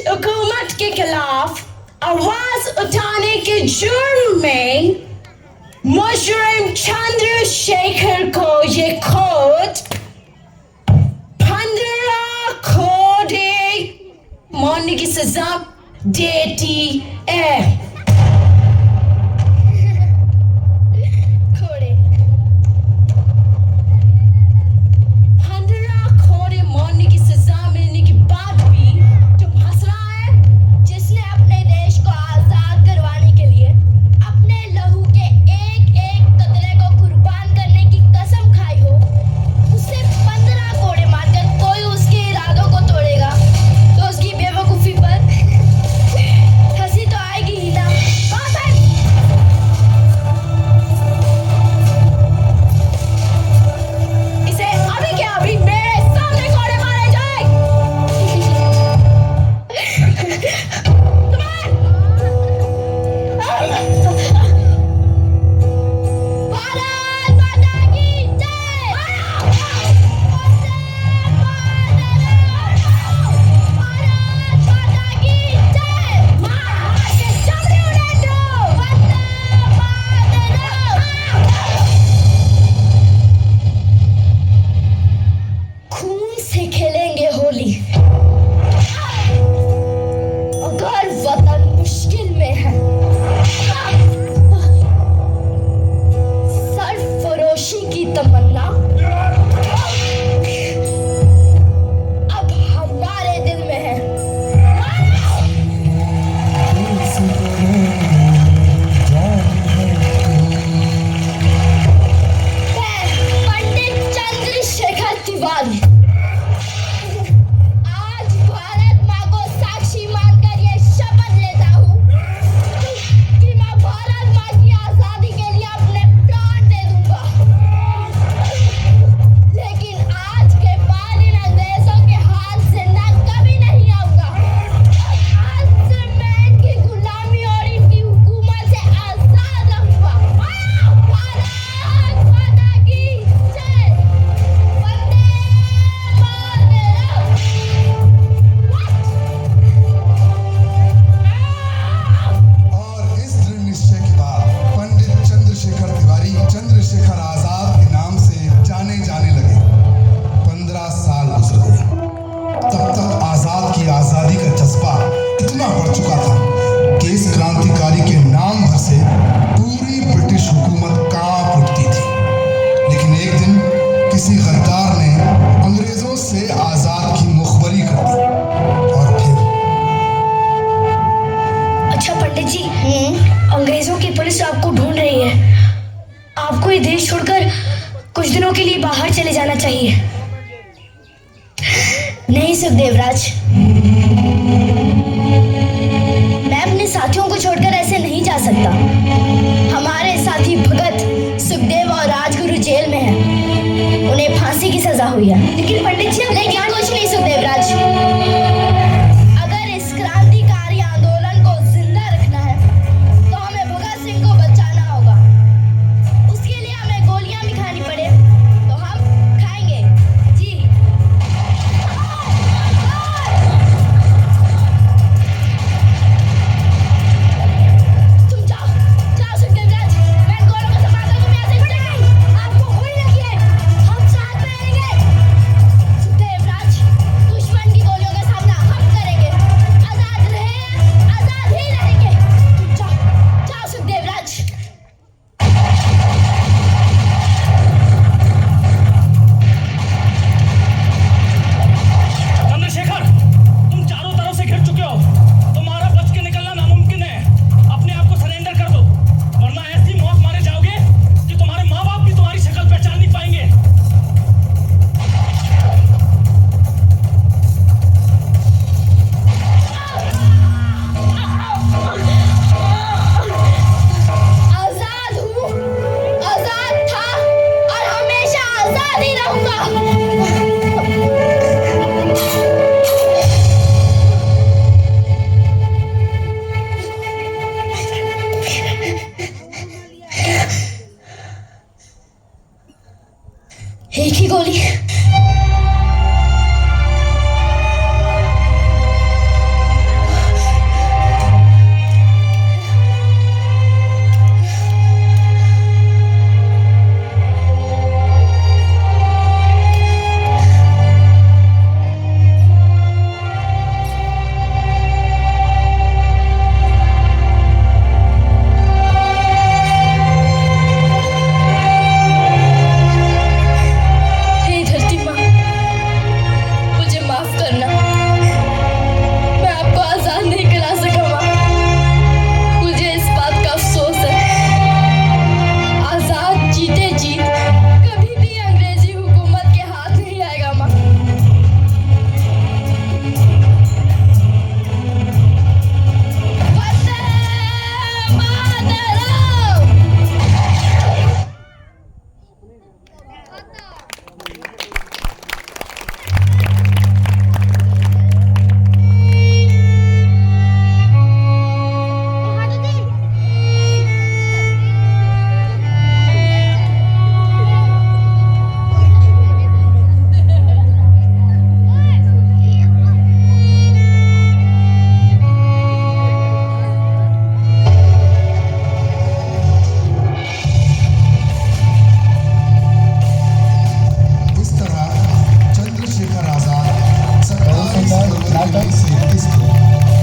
हुकूमत के खिलाफ आवाज उठाने के जुर्म में मुजरिम चंद्रशेखर को ये कोर्ट 15 कोड़े मारने की सजा देती है। अंग्रेजों की पुलिस आपको ढूंढ रही है। आपको ये देश छोड़कर कुछ दिनों के लिए बाहर चले जाना चाहिए। नहीं सुखदेवराज, मैं अपने साथियों को छोड़कर ऐसे नहीं जा सकता। हमारे साथी भगत, सुखदेव और राजगुरु जेल में हैं। उन्हें फांसी की सजा हुई है। लेकिन पंडित जी, लेकिन कुछ नहीं सुखदेवराज। अगर इस क्रांतिकारी आंदोलन को जिंदा रखना है तो हमें भगत सिंह को बचाना होगा। उसके लिए हमें गोलियां भी खानी पड़े तो हम खाएंगे। जी तुम जाओ जाओ सुखदेवराज, मैं गोलों को संभालकर तुम यहाँ से उठेंगे। आपको कोई लगी है, हम साथ में रहेंगे। होता है नाटक।